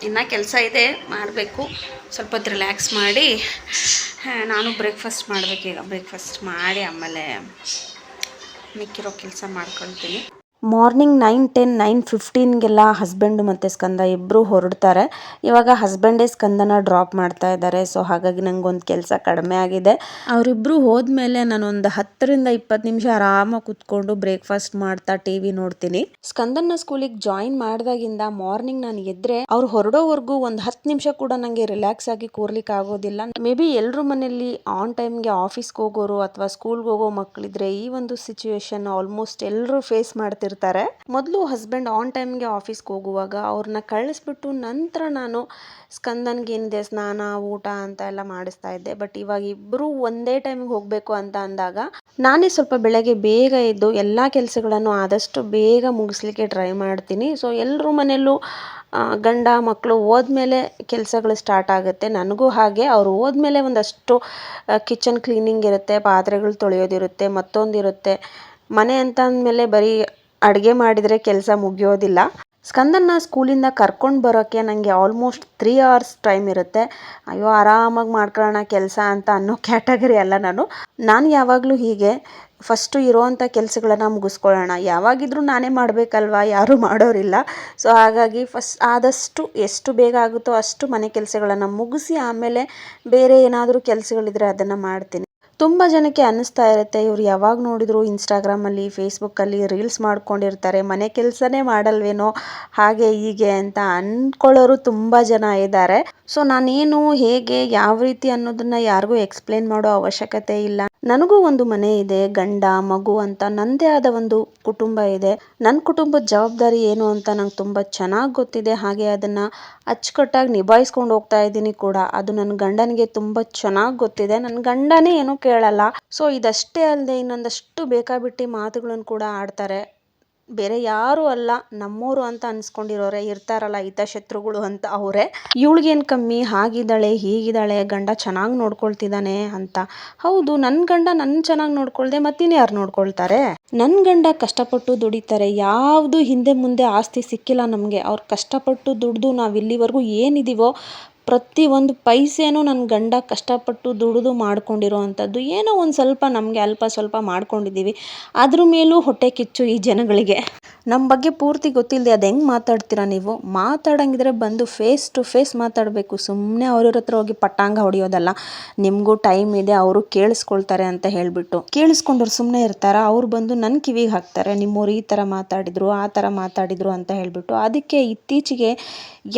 ಇನ್ನು ಕೆಲಸ ಇದೆ ಮಾಡಬೇಕು. ಸ್ವಲ್ಪ ಹೊತ್ತು ರಿಲ್ಯಾಕ್ಸ್ ಮಾಡಿ ನಾನು ಬ್ರೇಕ್ಫಾಸ್ಟ್ ಮಾಡಬೇಕೀಗ. ಬ್ರೇಕ್ಫಾಸ್ಟ್ ಮಾಡಿ ಆಮೇಲೆ ಮಿಕ್ಕಿರೋ ಕೆಲಸ ಮಾಡ್ಕೊಳ್ತೀನಿ. ಮಾರ್ನಿಂಗ್ 9:10 9:15ಗೆಲ್ಲ ಹಸ್ಬೆಂಡು ಮತ್ತು ಸ್ಕಂದ ಇಬ್ಬರು ಹೊರಡ್ತಾರೆ. ಇವಾಗ ಹಸ್ಬೆಂಡೇ ಸ್ಕಂದನ ಡ್ರಾಪ್ ಮಾಡ್ತಾ ಇದ್ದಾರೆ. ಸೊ ಹಾಗಾಗಿ ನನಗೊಂದು ಕೆಲಸ ಕಡಿಮೆ ಆಗಿದೆ. ಅವರಿಬ್ಬರು ಹೋದ್ಮೇಲೆ ನಾನೊಂದು 10-20 ನಿಮಿಷ ಆರಾಮಾಗಿ ಕೂತ್ಕೊಂಡು ಬ್ರೇಕ್ಫಾಸ್ಟ್ ಮಾಡ್ತಾ ಟಿ ವಿ ನೋಡ್ತೀನಿ. ಸ್ಕಂದನ್ನ ಸ್ಕೂಲಿಗೆ ಜಾಯಿನ್ ಮಾಡಿದಾಗಿಂದ ಮಾರ್ನಿಂಗ್ ನಾನು ಎದ್ರೆ ಅವ್ರು ಹೊರಡೋವರೆಗೂ ಒಂದು 10 ನಿಮಿಷ ಕೂಡ ನನಗೆ ರಿಲ್ಯಾಕ್ಸ್ ಆಗಿ ಕೂರ್ಲಿಕ್ಕೆ ಆಗೋದಿಲ್ಲ. ಮೇ ಬಿ ಎಲ್ಲರೂ ಮನೆಯಲ್ಲಿ ಆನ್ ಟೈಮ್ಗೆ ಆಫೀಸ್ಗೆ ಹೋಗೋರು ಅಥವಾ ಸ್ಕೂಲ್ಗೆ ಹೋಗೋ ಮಕ್ಕಳಿದ್ರೆ ಈ ಒಂದು ಸಿಚುವೇಶನ್ ಆಲ್ಮೋಸ್ಟ್ ಎಲ್ಲರೂ ಫೇಸ್ ಮಾಡ್ತಿರ್ತಾರೆ. ಮೊದಲು ಹಸ್ಬೆಂಡ್ ಆನ್ ಟೈಮ್ಗೆ ಆಫೀಸ್ಗೆ ಹೋಗುವಾಗ ಅವ್ರನ್ನ ಕಳಿಸ್ಬಿಟ್ಟು ನಂತರ ನಾನು ಸ್ಕಂದನ್ಗೆ ಏನಿದೆ ಸ್ನಾನ ಊಟ ಅಂತ ಎಲ್ಲ ಮಾಡಿಸ್ತಾ ಇದ್ದೆ. ಬಟ್ ಇವಾಗ ಇಬ್ಬರು ಒಂದೇ ಟೈಮಿಗೆ ಹೋಗಬೇಕು ಅಂತ ಅಂದಾಗ ನಾನೇ ಸ್ವಲ್ಪ ಬೆಳಗ್ಗೆ ಬೇಗ ಎದ್ದು ಎಲ್ಲ ಕೆಲಸಗಳನ್ನು ಆದಷ್ಟು ಬೇಗ ಮುಗಿಸ್ಲಿಕ್ಕೆ ಟ್ರೈ ಮಾಡ್ತೀನಿ. ಸೊ ಎಲ್ಲರೂ ಮನೆಯಲ್ಲೂ ಗಂಡ ಮಕ್ಕಳು ಹೋದ್ಮೇಲೆ ಕೆಲಸಗಳು ಸ್ಟಾರ್ಟ್ ಆಗುತ್ತೆ. ನನಗೂ ಹಾಗೆ ಅವ್ರು ಹೋದ್ಮೇಲೆ ಒಂದಷ್ಟು ಕಿಚನ್ ಕ್ಲೀನಿಂಗ್ ಇರುತ್ತೆ, ಪಾತ್ರೆಗಳು ತೊಳೆಯೋದಿರುತ್ತೆ, ಮತ್ತೊಂದಿರುತ್ತೆ. ಮನೆ ಅಂತ ಅಂದಮೇಲೆ ಬರೀ ಅಡುಗೆ ಮಾಡಿದರೆ ಕೆಲಸ ಮುಗಿಯೋದಿಲ್ಲ. ಸ್ಕಂದನ್ನ ಸ್ಕೂಲಿಂದ ಕರ್ಕೊಂಡು ಬರೋಕ್ಕೆ ನನಗೆ ಆಲ್ಮೋಸ್ಟ್ 3 hours ಟೈಮ್ ಇರುತ್ತೆ. ಅಯ್ಯೋ ಆರಾಮಾಗಿ ಮಾಡ್ಕೊಳ್ಳೋಣ ಕೆಲಸ ಅಂತ ಅನ್ನೋ ಕ್ಯಾಟಗರಿ ಅಲ್ಲ ನಾನು ಯಾವಾಗಲೂ ಹೀಗೆ ಫಸ್ಟು ಇರೋವಂಥ ಕೆಲಸಗಳನ್ನು ಮುಗಿಸ್ಕೊಳ್ಳೋಣ, ಯಾವಾಗಿದ್ರೂ ನಾನೇ ಮಾಡಬೇಕಲ್ವ, ಯಾರೂ ಮಾಡೋರಿಲ್ಲ. ಸೊ ಹಾಗಾಗಿ ಆದಷ್ಟು ಎಷ್ಟು ಬೇಗ ಆಗುತ್ತೋ ಅಷ್ಟು ಮನೆ ಕೆಲಸಗಳನ್ನು ಮುಗಿಸಿ ಆಮೇಲೆ ಬೇರೆ ಏನಾದರೂ ಕೆಲಸಗಳಿದ್ರೆ ಅದನ್ನು ಮಾಡ್ತೀನಿ. ತುಂಬ ಜನಕ್ಕೆ ಅನ್ನಿಸ್ತಾ ಇರುತ್ತೆ ಇವ್ರು ಯಾವಾಗ ನೋಡಿದ್ರು ಇನ್ಸ್ಟಾಗ್ರಾಮಲ್ಲಿ ಫೇಸ್ಬುಕ್ಕಲ್ಲಿ ರೀಲ್ಸ್ ಮಾಡ್ಕೊಂಡಿರ್ತಾರೆ, ಮನೆ ಕೆಲಸನೇ ಮಾಡಲ್ವೇನೋ ಹಾಗೆ ಹೀಗೆ ಅಂತ ಅಂದ್ಕೊಳ್ಳೋರು ತುಂಬ ಜನ ಇದ್ದಾರೆ. ಸೊ ನಾನೇನು ಹೇಗೆ ಯಾವ ರೀತಿ ಅನ್ನೋದನ್ನ ಯಾರಿಗೂ ಎಕ್ಸ್ಪ್ಲೇನ್ ಮಾಡೋ ಅವಶ್ಯಕತೆ ಇಲ್ಲ. ನನಗೂ ಒಂದು ಮನೆ ಇದೆ, ಗಂಡ ಮಗು ಅಂತ ನನ್ನದೇ ಆದ ಒಂದು ಕುಟುಂಬ ಇದೆ. ನನ್ನ ಕುಟುಂಬದ ಜವಾಬ್ದಾರಿ ಏನು ಅಂತ ನಂಗೆ ತುಂಬ ಚೆನ್ನಾಗಿ ಗೊತ್ತಿದೆ. ಹಾಗೆ ಅದನ್ನು ಅಚ್ಚುಕಟ್ಟಾಗಿ ನಿಭಾಯಿಸ್ಕೊಂಡು ಹೋಗ್ತಾ ಇದ್ದೀನಿ ಕೂಡ. ಅದು ನನ್ನ ಗಂಡನಿಗೆ ತುಂಬ ಚೆನ್ನಾಗಿ ಗೊತ್ತಿದೆ. ನನ್ನ ಗಂಡನೇ ಏನೂ ಕೇಳಲ್ಲ. ಸೊ ಇದಷ್ಟೇ ಅಲ್ಲದೆ ಇನ್ನೊಂದಷ್ಟು ಬೇಕಾಬಿಟ್ಟಿ ಮಾತುಗಳನ್ನು ಕೂಡ ಆಡ್ತಾರೆ. ಬೇರೆ ಯಾರೂ ಅಲ್ಲ, ನಮ್ಮೋರು ಅಂತ ಅನ್ಸ್ಕೊಂಡಿರೋರೆ ಇರ್ತಾರಲ್ಲ ಹಿತಶತ್ರುಗಳು ಅಂತ ಅವರೇ. ಇವಳಿಗೇನು ಕಮ್ಮಿ, ಹಾಗಿದ್ದಾಳೆ ಹೀಗಿದ್ದಾಳೆ, ಗಂಡ ಚೆನ್ನಾಗಿ ನೋಡ್ಕೊಳ್ತಿದ್ದಾನೆ ಅಂತ. ಹೌದು, ನನ್ನ ಗಂಡ ನನ್ನ ಚೆನ್ನಾಗಿ ನೋಡ್ಕೊಳ್ದೆ ಮತ್ತಿನ್ಯಾರು ನೋಡ್ಕೊಳ್ತಾರೆ? ನನ್ನ ಗಂಡ ಕಷ್ಟಪಟ್ಟು ದುಡಿತಾರೆ, ಯಾವುದು ಹಿಂದೆ ಮುಂದೆ ಆಸ್ತಿ ಸಿಕ್ಕಿಲ್ಲ ನಮಗೆ. ಅವ್ರು ಕಷ್ಟಪಟ್ಟು ದುಡ್ದು ನಾವು ಇಲ್ಲಿವರೆಗೂ ಏನಿದ್ದೀವೋ ಪ್ರತಿಯೊಂದು ಪೈಸೆನೂ ನನ್ನ ಗಂಡ ಕಷ್ಟಪಟ್ಟು ದುಡಿದು ಮಾಡ್ಕೊಂಡಿರೋ ಅಂಥದ್ದು. ಏನೋ ಒಂದು ಸ್ವಲ್ಪ ನಮಗೆ ಅಲ್ಪ ಸ್ವಲ್ಪ ಮಾಡ್ಕೊಂಡಿದ್ದೀವಿ. ಅದ್ರ ಮೇಲೂ ಹೊಟ್ಟೆ ಕಿಚ್ಚು ಈ ಜನಗಳಿಗೆ. ನಮ್ಮ ಬಗ್ಗೆ ಪೂರ್ತಿ ಗೊತ್ತಿಲ್ಲದೆ ಅದು ಹೆಂಗೆ ಮಾತಾಡ್ತೀರಾ ನೀವು? ಮಾತಾಡಂಗಿದ್ರೆ ಬಂದು ಫೇಸ್ ಟು ಫೇಸ್ ಮಾತಾಡಬೇಕು, ಸುಮ್ಮನೆ ಅವ್ರವ್ರ ಹತ್ರ ಹೋಗಿ ಪಟ್ಟಾಂಗ ಹೊಡೆಯೋದಲ್ಲ. ನಿಮಗೂ ಟೈಮ್ ಇದೆ, ಅವರು ಕೇಳಿಸ್ಕೊಳ್ತಾರೆ ಅಂತ ಹೇಳಿಬಿಟ್ಟು ಕೇಳಿಸ್ಕೊಂಡವ್ರು ಸುಮ್ಮನೆ ಇರ್ತಾರ? ಅವ್ರು ಬಂದು ನನ್ನ ಕಿವಿಗೆ ಹಾಕ್ತಾರೆ, ನಿಮ್ಮವ್ರು ಈ ಥರ ಮಾತಾಡಿದ್ರು ಆ ಥರ ಮಾತಾಡಿದ್ರು ಅಂತ ಹೇಳಿಬಿಟ್ಟು. ಅದಕ್ಕೆ ಇತ್ತೀಚೆಗೆ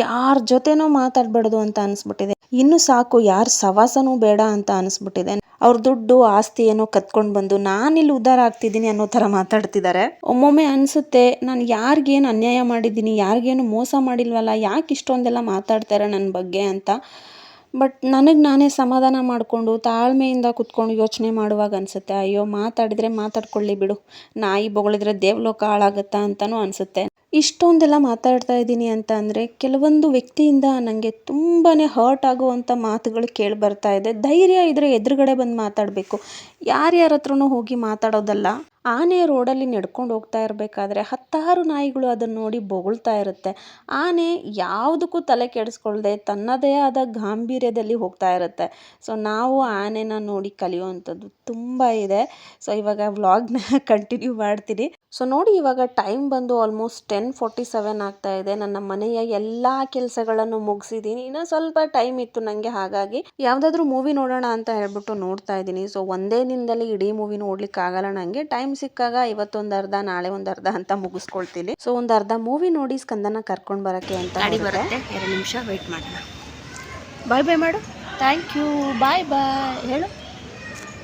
ಯಾರ ಜೊತೆನೂ ಮಾತಾಡಬಾರ್ದು ಅಂತ ಅನಿಸ್ಬಿಟ್ಟಿದೆ. ಇನ್ನು ಸಾಕು, ಯಾರ ಸವಾಸನೂ ಬೇಡ ಅಂತ ಅನಿಸ್ಬಿಟ್ಟಿದೆ. ಅವ್ರ ದುಡ್ಡು ಆಸ್ತಿ ಏನೋ ಕತ್ಕೊಂಡು ಬಂದು ನಾನಿಲ್ಲಿ ಉದ್ಧಾರ ಆಗ್ತಿದ್ದೀನಿ ಅನ್ನೋ ಥರ ಮಾತಾಡ್ತಿದ್ದಾರೆ. ಒಮ್ಮೊಮ್ಮೆ ಅನಿಸುತ್ತೆ, ನಾನು ಯಾರಿಗೇನು ಅನ್ಯಾಯ ಮಾಡಿದ್ದೀನಿ, ಯಾರಿಗೇನು ಮೋಸ ಮಾಡಿಲ್ವಲ್ಲ, ಯಾಕೆ ಇಷ್ಟೊಂದೆಲ್ಲ ಮಾತಾಡ್ತಾರೆ ನನ್ನ ಬಗ್ಗೆ ಅಂತ. ಬಟ್ ನನಗೆ ನಾನೇ ಸಮಾಧಾನ ಮಾಡಿಕೊಂಡು ತಾಳ್ಮೆಯಿಂದ ಕುತ್ಕೊಂಡು ಯೋಚನೆ ಮಾಡುವಾಗ ಅನಿಸುತ್ತೆ, ಅಯ್ಯೋ ಮಾತಾಡಿದರೆ ಮಾತಾಡ್ಕೊಳ್ಳಿ ಬಿಡು, ನಾಯಿ ಬೊಗಳಿದ್ರೆ ದೇವಲೋಕ ಹಾಳಾಗುತ್ತಾ ಅಂತಲೂ ಅನಿಸುತ್ತೆ. ಇಷ್ಟೊಂದೆಲ್ಲ ಮಾತಾಡ್ತಾ ಇದ್ದೀನಿ ಅಂತ ಅಂದರೆ ಕೆಲವೊಂದು ವ್ಯಕ್ತಿಯಿಂದ ನನಗೆ ತುಂಬಾ ಹರ್ಟ್ ಆಗುವಂಥ ಮಾತುಗಳು ಕೇಳಿ ಬರ್ತಾ ಇದೆ. ಧೈರ್ಯ ಇದ್ದರೆ ಎದುರುಗಡೆ ಬಂದು ಮಾತಾಡಬೇಕು, ಯಾರ್ಯಾರ ಹತ್ರನೂ ಹೋಗಿ ಮಾತಾಡೋದಲ್ಲ. ಆನೆ ರೋಡಲ್ಲಿ ನಡ್ಕೊಂಡು ಹೋಗ್ತಾ ಇರಬೇಕಾದ್ರೆ 10 ನಾಯಿಗಳು ಅದನ್ನು ನೋಡಿ ಬೊಗಳ್ತಾ ಇರುತ್ತೆ. ಆನೆ ಯಾವುದಕ್ಕೂ ತಲೆ ಕೆಡಿಸ್ಕೊಳ್ದೆ ತನ್ನದೇ ಆದ ಗಾಂಭೀರ್ಯದಲ್ಲಿ ಹೋಗ್ತಾ ಇರುತ್ತೆ. ಸೊ ನಾವು ಆನೆನ ನೋಡಿ ಕಲಿಯುವಂಥದ್ದು ತುಂಬ ಇದೆ. ಸೊ ಇವಾಗ ವ್ಲಾಗ್ನ ಕಂಟಿನ್ಯೂ ಮಾಡ್ತೀನಿ. ಸೊ ನೋಡಿ, ಇವಾಗ ಟೈಮ್ ಬಂದು ಆಲ್ಮೋಸ್ಟ್ 10:47 ಆಗ್ತಾ ಇದೆ. ನನ್ನ ಮನೆಯ ಎಲ್ಲ ಕೆಲಸಗಳನ್ನು ಮುಗಿಸಿದ್ದೀನಿ. ಇನ್ನೂ ಸ್ವಲ್ಪ ಟೈಮ್ ಇತ್ತು ನನಗೆ, ಹಾಗಾಗಿ ಯಾವುದಾದ್ರೂ ಮೂವಿ ನೋಡೋಣ ಅಂತ ಹೇಳ್ಬಿಟ್ಟು ನೋಡ್ತಾ ಇದ್ದೀನಿ. ಸೊ ಒಂದೇ ದಿನದಲ್ಲಿ ಇಡೀ ಮೂವಿ ನೋಡ್ಲಿಕ್ಕೆ ಆಗಲ್ಲ ನನಗೆ. ಟೈಮ್ ಸಿಕ್ಕಾಗ ಇವತ್ತೊಂದು ಅರ್ಧ ನಾಳೆ ಒಂದು ಅರ್ಧ ಅಂತ ಮುಗಿಸ್ಕೊಳ್ತೀನಿ. ಸೊ ಒಂದು ಅರ್ಧ ಮೂವಿ ನೋಡಿ ಸ್ಕಂದನ ಕರ್ಕೊಂಡು ಬರೋಕ್ಕೆ ಅಂತ ಗಾಡಿ ಬರುತ್ತೆ, 2 ನಿಮಿಷ ವೆಯ್ಟ್ ಮಾಡೋಣ. ಬಾಯ್ ಬಾಯ್ ಮಾಡು. ಥ್ಯಾಂಕ್ ಯು, ಬಾಯ್ ಬಾಯ್ ಹೇಳು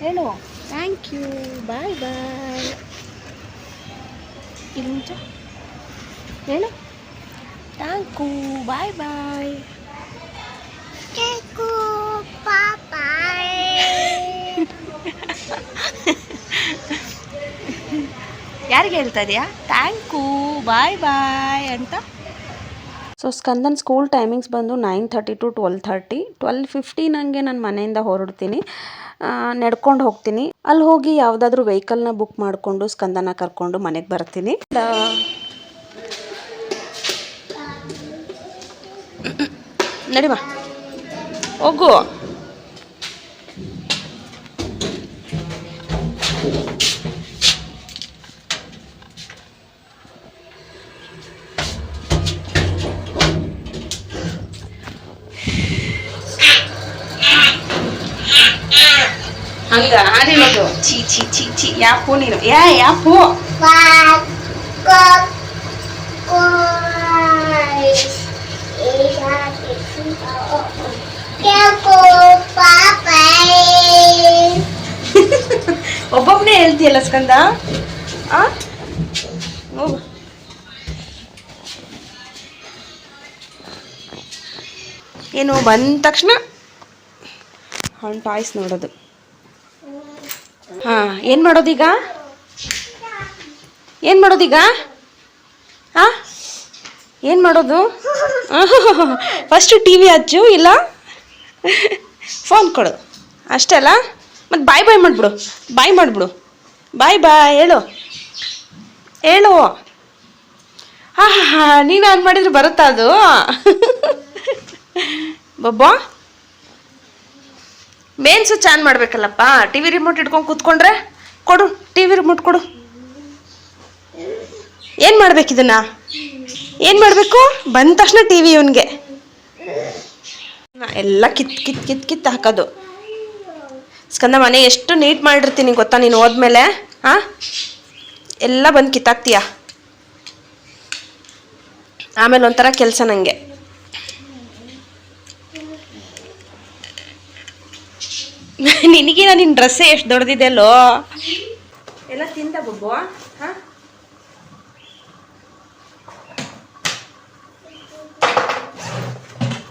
ಹೇಳು. ಥ್ಯಾಂಕ್ ಯು, ಬಾಯ್ ಬಾಯ್. ಇಲ್ಲಿ ನಿಮಿಷ ಹೇಳು. ಥ್ಯಾಂಕ್ ಯು, ಬಾಯ್ ಬಾಯ್. ಏನು ಹೇಳ್ತಾ ಇದೆಯಾ? ಥ್ಯಾಂಕ್ ಯು, ಬಾಯ್ ಬಾಯ್ ಅಂತ. ಸೊ ಸ್ಕಂದನ್ ಸ್ಕೂಲ್ ಟೈಮಿಂಗ್ಸ್ ಬಂದು 9:30 to 12:30. 12:15 ಹಂಗೆ ನಾನು ಮನೆಯಿಂದ ಹೊರಡ್ತೀನಿ, ನಡ್ಕೊಂಡು ಹೋಗ್ತೀನಿ. ಅಲ್ಲಿ ಹೋಗಿ ಯಾವುದಾದ್ರೂ ವೆಹಿಕಲ್ನ ಬುಕ್ ಮಾಡಿಕೊಂಡು ಸ್ಕಂದನ ಕರ್ಕೊಂಡು ಮನೆಗೆ ಬರ್ತೀನಿ. ನಡಿವಾ ಹೋಗು. ಹಂಗ ಅದೇನದು ಚೀ ಚೀ ಚೀ ಚೀ ಯಾಪು ನೀನು ಯಾಪು ಒಬ್ಬೊಬ್ಬನೇ ಹೇಳ್ತೀಯಲ್ಲ ಸ್ಕಂದ. ಏನು ಬಂದ ತಕ್ಷಣ ಅವ್ನು ಟಾಯ್ಸ್ ನೋಡೋದು. ಹಾಂ ಏನು ಮಾಡೋದೀಗ? ಏನು ಮಾಡೋದೀಗ? ಏನು ಮಾಡೋದು? ಫಸ್ಟು ಟಿ ವಿ ಹಚ್ಚು, ಇಲ್ಲ ಫೋನ್ ಕೊಡು, ಅಷ್ಟೇ ಅಲ್ಲ. ಮತ್ತು ಬಾಯ್ ಬಾಯ್ ಮಾಡಿಬಿಡು, ಬಾಯ್ ಮಾಡಿಬಿಡು, ಬಾಯ್ ಬಾಯ್ ಹೇಳು ಹೇಳು. ಹಾಂ ನೀನು ಅದು ಮಾಡಿದ್ರೆ ಬರುತ್ತಾ ಅದು? ಬಬ್ಬಾ ಮೇನ್ ಸ್ವಿಚ್ ಆನ್ ಮಾಡಬೇಕಲ್ಲಪ್ಪ. ಟಿ ವಿ ರಿಮೋಟ್ ಇಟ್ಕೊಂಡು ಕೂತ್ಕೊಂಡ್ರೆ ಕೊಡು, ಟಿ ವಿ ರಿಮೋಟ್ ಕೊಡು. ಏನು ಮಾಡ್ಬೇಕಿದನ್ನ? ಏನು ಮಾಡಬೇಕು? ಬಂದ ತಕ್ಷಣ ಟಿ ವಿ ಇವನಿಗೆ ಎಲ್ಲ ಕಿತ್ತು ಹಾಕೋದು. ಸ್ಕಂದ ಮನೆ ಎಷ್ಟು ನೀಟ್ ಮಾಡಿರ್ತೀನಿ ಗೊತ್ತಾ ನೀನು ಹೋದ್ಮೇಲೆ? ಎಲ್ಲ ಬಂದು ಕಿತ್ತಾಕ್ತೀಯ. ಆಮೇಲೆ ಒಂಥರ ಕೆಲಸ ನನಗೆ. ನಿನಗಿನ ನಿನ್ನ ಡ್ರೆಸ್ಸೇ ಎಷ್ಟು ದೊಡ್ಡದಿದೆ ಅಲ್ಲೋ. ಎಲ್ಲ ತಿಂದ ಬಬ್ಬು?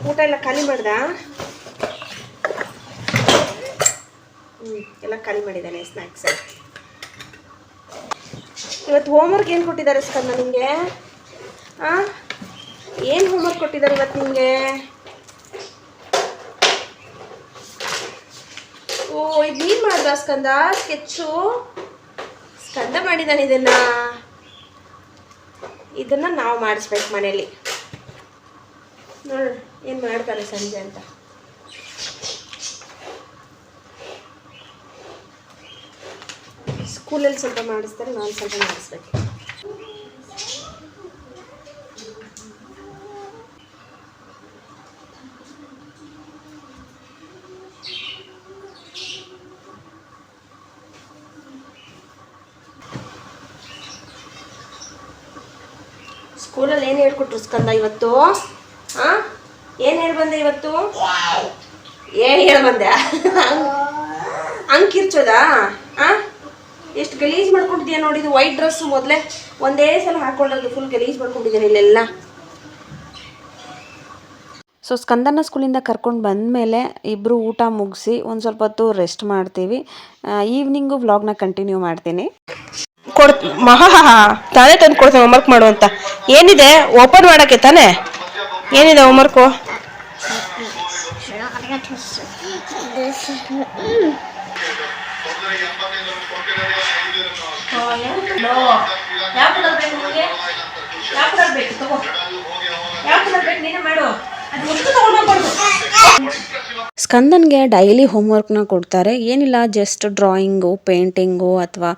ಊಟ ಎಲ್ಲ ಖಾಲಿ ಮಾಡ್ದ? ಎಲ್ಲ ಖಾಲಿ ಮಾಡಿದ್ದಾನೆ ಸ್ನ್ಯಾಕ್ಸ್. ಇವತ್ತು ಹೋಮ್ವರ್ಕ್ ಏನು ಕೊಟ್ಟಿದ್ದಾರೆ ಸ್ಕಂದ ನಿಮಗೆ? ಏನು ಹೋಮ್ವರ್ಕ್ ಕೊಟ್ಟಿದ್ದಾರೆ ಇವತ್ತು ನಿಮಗೆ? ಓ ಇದು ನೀನು ಮಾಡ್ದ ಸ್ಕಂದ? ಸ್ಕೆಚ್ಚು ಸ್ಕಂದ ಮಾಡಿದ್ದಾನೆ. ಇದನ್ನು ನಾವು ಮಾಡಿಸ್ಬೇಕು ಮನೇಲಿ. ನೋಡು ಏನು ಮಾಡ್ತಾರೆ ಸಂಜೆ ಅಂತ. ಸ್ಕೂಲಲ್ಲಿ ಸ್ವಲ್ಪ ಮಾಡಿಸ್ತಾರೆ, ನಾನು ಸ್ವಲ್ಪ ಮಾಡಿಸ್ಬೇಕು. ಸ್ಕೂಲಲ್ಲಿ ಏನು ಹೇಳ್ಕೊಟ್ರು ಸ್ಕಂದ ಇವತ್ತು? ಏನು ಹೇಳಿ ಬಂದೆ ಇವತ್ತು? ಏನು ಹೇಳಿ ಬಂದೆ? ಕಿರ್ಚೋದಾ? ಎಷ್ಟು ಗಲೀಜು ಮಾಡ್ಕೊಂಡಿದ್ಯಾ ನೋಡಿದ್ದು. ವೈಟ್ ಡ್ರೆಸ್ಸು ಮೊದಲೇ ಒಂದೇ ಸಲ ಹಾಕ್ಕೊಂಡದ್ದು ಫುಲ್ ಗಲೀಜು ಮಾಡ್ಕೊಂಡಿದ್ದೇನೆ ಇಲ್ಲೆಲ್ಲ. ಸೊ ಸ್ಕಂದನ ಸ್ಕೂಲಿಂದ ಕರ್ಕೊಂಡು ಬಂದಮೇಲೆ ಇಬ್ಬರು ಊಟ ಮುಗಿಸಿ ಒಂದು ಸ್ವಲ್ಪ ಹೊತ್ತು ರೆಸ್ಟ್ ಮಾಡ್ತೀವಿ. ಈವ್ನಿಂಗು ವ್ಲಾಗ್ನ ಕಂಟಿನ್ಯೂ ಮಾಡ್ತೀನಿ. ತಾನೇ ತಂದು ಕೊಡ್ತೇನೆ ಹೋಮ್ವರ್ಕ್ ಮಾಡು ಅಂತ. ಏನಿದೆ ಓಪನ್ ಮಾಡೋಕ್ಕೆ ತಾನೇ? ಏನಿದೆ ಹೋಮ್ವರ್ಕು? ಸ್ಕಂದನ್ಗೆ ಡೈಲಿ ಹೋಮ್ವರ್ಕ್ನ ಕೊಡ್ತಾರೆ. ಏನಿಲ್ಲ, ಜಸ್ಟ್ ಡ್ರಾಯಿಂಗು, ಪೇಂಟಿಂಗು ಅಥವಾ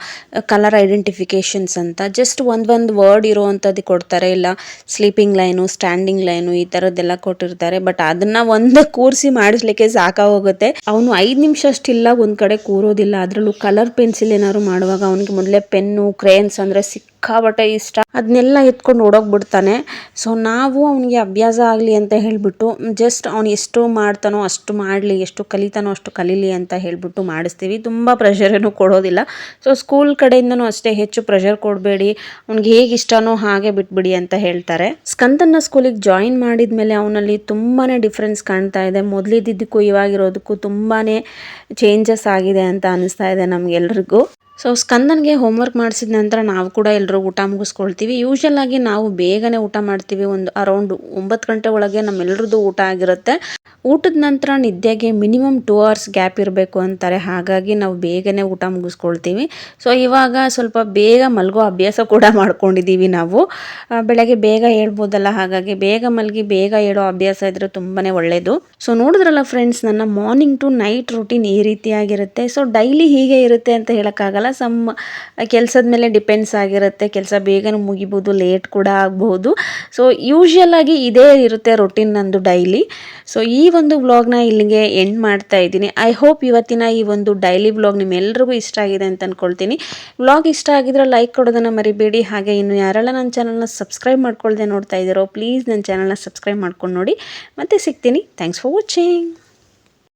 ಕಲರ್ ಐಡೆಂಟಿಫಿಕೇಷನ್ಸ್ ಅಂತ ಜಸ್ಟ್ ಒಂದು ವರ್ಡ್ ಇರೋವಂಥದ್ದು ಕೊಡ್ತಾರೆ. ಇಲ್ಲ ಸ್ಲೀಪಿಂಗ್ ಲೈನು, ಸ್ಟ್ಯಾಂಡಿಂಗ್ ಲೈನು, ಈ ಥರದ್ದೆಲ್ಲ ಕೊಟ್ಟಿರ್ತಾರೆ. ಬಟ್ ಅದನ್ನು ಒಂದು ಕೂರಿಸಿ ಮಾಡಿಸ್ಲಿಕ್ಕೆ ಸಾಕಾಗೋಗುತ್ತೆ. ಅವನು 5 ನಿಮಿಷ ಅಷ್ಟಿಲ್ಲ ಒಂದು ಕಡೆ ಕೂರೋದಿಲ್ಲ. ಅದರಲ್ಲೂ ಕಲರ್ ಪೆನ್ಸಿಲ್ ಏನಾದ್ರು ಮಾಡುವಾಗ ಅವನಿಗೆ ಮೊದಲೇ ಪೆನ್ನು, ಕ್ರೇನ್ಸ್ ಅಂದರೆ ಸಿಕ್ಕಾಬಟ್ಟೆ ಇಷ್ಟ. ಅದನ್ನೆಲ್ಲ ಎತ್ಕೊಂಡು ಓಡೋಗ್ಬಿಡ್ತಾನೆ. ಸೊ ನಾವು ಅವನಿಗೆ ಅಭ್ಯಾಸ ಆಗಲಿ ಅಂತ ಹೇಳಿಬಿಟ್ಟು ಜಸ್ಟ್ ಅವ್ನು ಎಷ್ಟು ಮಾಡ್ತಾನೋ ಅಷ್ಟು ಮಾಡಲಿ, ಎಷ್ಟು ಕಲಿತಾನೋ ಅಷ್ಟು ಕಲೀಲಿ ಅಂತ ಹೇಳಿಬಿಟ್ಟು ಮಾಡಿಸ್ತೀವಿ. ತುಂಬ ಪ್ರೆಷರೇನು ಕೊಡೋದಿಲ್ಲ. ಸೊ ಸ್ಕೂಲ್ ಕಡೆಯಿಂದನೂ ಅಷ್ಟೇ ಹೆಚ್ಚು ಪ್ರೆಷರ್ ಕೊಡಬೇಡಿ, ಅವ್ನಿಗೆ ಹೇಗೆ ಇಷ್ಟನೋ ಹಾಗೆ ಬಿಟ್ಬಿಡಿ ಅಂತ ಹೇಳ್ತಾರೆ. ಸ್ಕಂದನ್ನ ಸ್ಕೂಲಿಗೆ ಜಾಯಿನ್ ಮಾಡಿದ್ಮೇಲೆ ಅವನಲ್ಲಿ ತುಂಬಾ ಡಿಫ್ರೆನ್ಸ್ ಕಾಣ್ತಾ ಇದೆ. ಮೊದಲಿದ್ದಕ್ಕೂ ಇವಾಗಿರೋದಕ್ಕೂ ತುಂಬಾ ಚೇಂಜಸ್ ಆಗಿದೆ ಅಂತ ಅನಿಸ್ತಾ ಇದೆ ನಮಗೆಲ್ರಿಗೂ. ಸೊ ಸ್ಕಂದನಿಗೆ ಹೋಮ್ವರ್ಕ್ ಮಾಡಿಸಿದ ನಂತರ ನಾವು ಕೂಡ ಎಲ್ಲರೂ ಊಟ ಮುಗಿಸ್ಕೊಳ್ತೀವಿ. ಯೂಶಲ್ ಆಗಿ ನಾವು ಬೇಗನೆ ಊಟ ಮಾಡ್ತೀವಿ. ಒಂದು ಅರೌಂಡ್ 9 ಗಂಟೆ ಒಳಗೆ ನಮ್ಮೆಲ್ಲರದ್ದು ಊಟ ಆಗಿರುತ್ತೆ. ಊಟದ ನಂತರ ನಿದ್ದೆಗೆ ಮಿನಿಮಮ್ 2 ಅವರ್ಸ್ ಗ್ಯಾಪ್ ಇರಬೇಕು ಅಂತಾರೆ. ಹಾಗಾಗಿ ನಾವು ಬೇಗನೆ ಊಟ ಮುಗಿಸ್ಕೊಳ್ತೀವಿ. ಸೊ ಇವಾಗ ಸ್ವಲ್ಪ ಬೇಗ ಮಲಗೋ ಅಭ್ಯಾಸ ಕೂಡ ಮಾಡ್ಕೊಂಡಿದ್ದೀವಿ ನಾವು. ಬೆಳಗ್ಗೆ ಬೇಗ ಹೇಳ್ಬೋದಲ್ಲ, ಹಾಗಾಗಿ ಬೇಗ ಮಲಗಿ ಬೇಗ ಹೇಳೋ ಅಭ್ಯಾಸ ಇದ್ರೆ ತುಂಬಾ ಒಳ್ಳೆಯದು. ಸೊ ನೋಡಿದ್ರಲ್ಲ ಫ್ರೆಂಡ್ಸ್, ನನ್ನ ಮಾರ್ನಿಂಗ್ ಟು ನೈಟ್ ರೂಟೀನ್ ಈ ರೀತಿಯಾಗಿರುತ್ತೆ. ಸೊ ಡೈಲಿ ಹೀಗೆ ಇರುತ್ತೆ ಅಂತ ಹೇಳೋಕ್ಕಾಗಲ್ಲ. ಸಮ್ ಕೆಲಸದ ಮೇಲೆ ಡಿಪೆಂಡ್ಸ್ ಆಗಿರುತ್ತೆ. ಕೆಲಸ ಬೇಗನೆ ಮುಗಿಬೋದು, ಲೇಟ್ ಕೂಡ ಆಗಬಹುದು. ಸೊ ಯೂಶುವಲ್ ಆಗಿ ಇದೇ ಇರುತ್ತೆ ರೊಟೀನ್ ನಂದು ಡೈಲಿ. ಸೊ ಈ ಒಂದು ವ್ಲಾಗ್ನ ಇಲ್ಲಿಗೆ ಎಂಡ್ ಮಾಡ್ತಾ ಇದ್ದೀನಿ. ಐ ಹೋಪ್ ಇವತ್ತಿನ ಈ ಒಂದು ಡೈಲಿ ವ್ಲಾಗ್ ನಿಮ್ಮೆಲ್ಲರಿಗೂ ಇಷ್ಟ ಆಗಿದೆ ಅಂತ ಅಂದ್ಕೊಳ್ತೀನಿ. ವ್ಲಾಗ್ ಇಷ್ಟ ಆಗಿದ್ರೆ ಲೈಕ್ ಕೊಡೋದನ್ನು ಮರಿಬೇಡಿ. ಹಾಗೆ ಇನ್ನು ಯಾರೆಲ್ಲ ನನ್ನ ಚಾನಲ್ನ ಸಬ್ಸ್ಕ್ರೈಬ್ ಮಾಡ್ಕೊಳ್ದೆ ನೋಡ್ತಾ ಇದ್ದೀರೋ ಪ್ಲೀಸ್ ನನ್ನ ಚಾನಲ್ನ ಸಬ್ಸ್ಕ್ರೈಬ್ ಮಾಡ್ಕೊಂಡು ನೋಡಿ. ಮತ್ತೆ ಸಿಗ್ತೀನಿ. Thanks for watching.